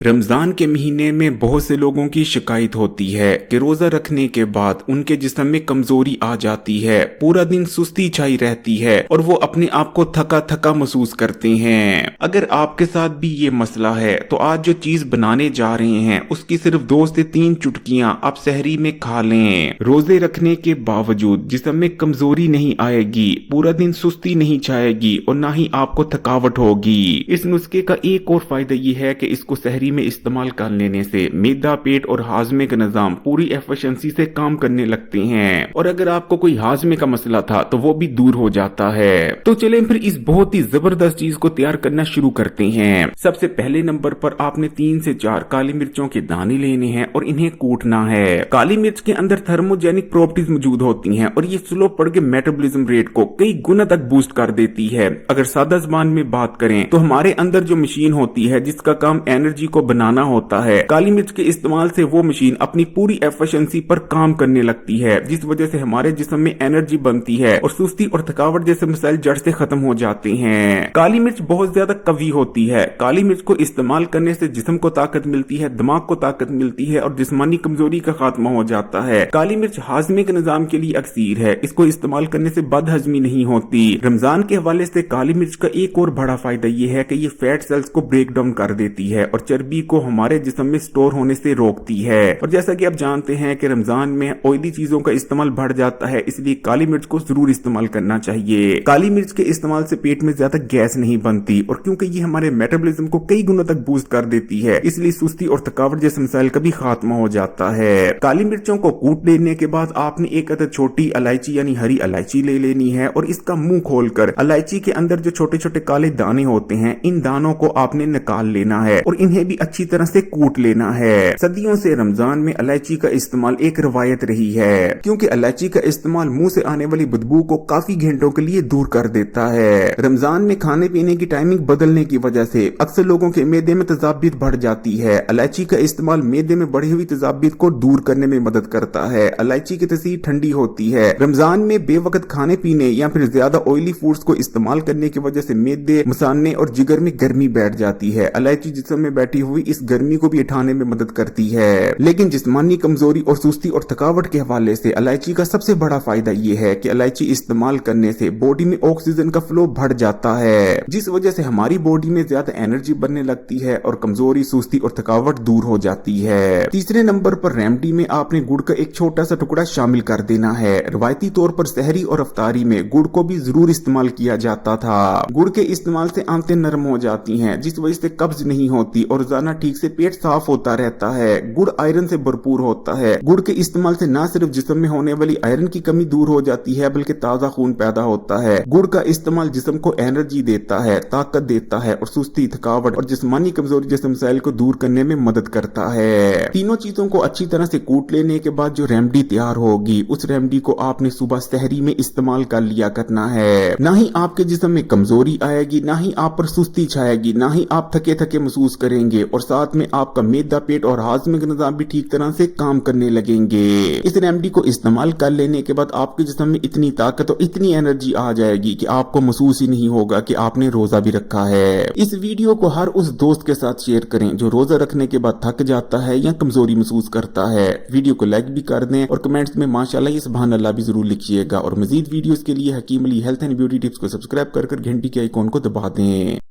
रमजान के महीने में बहुत से लोगों की शिकायत होती है कि रोजा रखने के बाद उनके जिस्म में कमजोरी आ जाती है, पूरा दिन सुस्ती छाई रहती है और वो अपने आप को थका थका महसूस करते हैं। अगर आपके साथ भी ये मसला है तो आज जो चीज बनाने जा रहे हैं उसकी सिर्फ 2 से 3 चुटकियां आप सहरी में खा लें। रोजे रखने के बावजूद जिस्म में कमजोरी नहीं आएगी, पूरा दिन सुस्ती नहीं छाएगी और ना ही आपको थकावट होगी। इस नुस्खे का एक और फायदा ये है कि इसको सहरी में इस्तेमाल कर लेने से मैदा, पेट और हाजमे का निजाम पूरी एफिशिएंसी से काम करने लगते हैं और अगर आपको कोई हाजमे का मसला था तो वो भी दूर हो जाता है। तो चलें फिर इस बहुत ही जबरदस्त चीज को तैयार करना शुरू करते हैं। सबसे पहले नंबर पर आपने 3 से 4 काली मिर्चों के दाने लेने हैं और इन्हें कूटना है। काली मिर्च के अंदर थर्मोजेनिक प्रॉपर्टीज मौजूद होती हैं और ये स्लो पड़ के मेटाबॉलिज्म रेट को कई गुना तक बूस्ट कर देती है। अगर सादा जबान में बात करें तो हमारे अंदर जो मशीन होती है जिसका काम एनर्जी को बनाना होता है, काली मिर्च के इस्तेमाल से वो मशीन अपनी पूरी एफिशिएंसी पर काम करने लगती है, जिस वजह से हमारे जिस्म में एनर्जी बनती है और सुस्ती और थकावट जैसे मसाइल जड़ से खत्म हो जाते हैं। काली मिर्च बहुत ज्यादा कवी होती है। काली मिर्च को इस्तेमाल करने से जिस्म को ताकत मिलती है, दिमाग को ताकत मिलती है और जिस्मानी कमजोरी का खात्मा हो जाता है। काली मिर्च हाजमे के निजाम के लिए अक्सीर है। इसको इस्तेमाल करने से बदहजमी नहीं होती। रमजान के हवाले से काली मिर्च का एक और बड़ा फायदा ये है कि ये फैट सेल्स को ब्रेक डाउन कर देती है और चर्बी को हमारे जिस्म में स्टोर होने से रोकती है। और जैसा कि आप जानते हैं कि रमजान में ऑयली चीजों का इस्तेमाल बढ़ जाता है, इसलिए काली मिर्च को जरूर इस्तेमाल करना चाहिए। काली मिर्च के इस्तेमाल से पेट में ज्यादा गैस नहीं बनती और क्योंकि ये हमारे मेटाबॉलिज्म को कई गुना तक बूस्ट कर देती है, इसलिए सुस्ती और थकावट जैसे मसाइल का भी खात्मा हो जाता है। काली मिर्चों को कूट लेने के बाद आपने एक अदद छोटी इलायची यानी हरी इलायची ले लेनी है और इसका मुंह खोलकर इलायची के अंदर जो छोटे छोटे काले दाने होते हैं, इन दानों को आपने निकाल लेना है और इन्हें भी अच्छी तरह से कूट लेना है। सदियों से रमजान में इलायची का इस्तेमाल एक रवायत रही है, क्योंकि इलायची का इस्तेमाल मुंह से आने वाली बदबू को काफी घंटों के लिए दूर कर देता है। रमजान में खाने पीने की टाइमिंग बदलने की वजह से अक्सर लोगों के मैदे में तेजाबियत बढ़ जाती है। इलायची का इस्तेमाल मैदे में बढ़ी हुई तेजाबियत को दूर करने में मदद करता है। इलायची की तसीर ठंडी होती है। रमजान में बेवकत खाने पीने या फिर ज्यादा ऑयली फूड्स को इस्तेमाल करने की वजह से मैदे, मसाने और जिगर में गर्मी बैठ जाती है। इलायची जिस्म में बैठी हुई इस गर्मी को भी उठाने में मदद करती है। लेकिन जिस्मानी कमजोरी और सुस्ती और थकावट के हवाले से इलायची का सबसे बड़ा फायदा ये है कि इलायची इस्तेमाल करने से बॉडी में ऑक्सीजन का फ्लो बढ़ जाता है, जिस वजह से हमारी बॉडी में ज्यादा एनर्जी बनने लगती है और कमजोरी, सुस्ती और थकावट दूर हो जाती है। तीसरे नंबर पर रेमेडी में आपने गुड़ का एक छोटा सा टुकड़ा शामिल कर देना है। रवायती तौर पर सहरी और अफ्तारी में गुड़ को भी जरूर इस्तेमाल किया जाता था। गुड़ के इस्तेमाल से आंतें नरम हो जाती हैं, जिस वजह से कब्ज नहीं होती और रोजाना ठीक से पेट साफ होता रहता है। गुड़ आयरन से भरपूर होता है। गुड़ के इस्तेमाल से न सिर्फ जिस्म में होने वाली आयरन की कमी दूर हो जाती है, बल्कि ताजा खून पैदा होता है। गुड़ का इस्तेमाल जिस्म को एनर्जी देता है, ताकत देता है और सुस्ती, थकावट और जिस्मानी कमजोरी जैसे मसाइल को दूर करने में मदद करता है। तीनों चीजों को अच्छी तरह से कूट लेने के बाद जो रेमेडी तैयार होगी, उस रेमेडी को आपने सुबह सहरी में इस्तेमाल कर लिया करना है। ना ही आपके जिस्म में कमजोरी आएगी, ना ही आप पर सुस्ती छाएगी, ना ही आप थके थके महसूस करेंगे और साथ में आपका मैदा, पेट और हाजमे का निजाम भी ठीक तरह से काम करने लगेंगे। इस रेमेडी को इस्तेमाल कर लेने के बाद आपके जिस्म में इतनी ताकत और इतनी एनर्जी आ जाएगी कि आपको महसूस ही नहीं होगा कि आपने रोजा भी रखा है। इस वीडियो को हर उस दोस्त के साथ शेयर करें जो रोजा रखने के बाद थक जाता है या कमजोरी महसूस करता है। वीडियो को लाइक भी कर दें और कमेंट्स में माशाल्लाह या सुभान अल्लाह भी जरूर लिखिएगा और मजीद वीडियोस के लिए Hakeem Ali health and beauty tips को सब्सक्राइब कर घंटी के आइकॉन को दबा दें।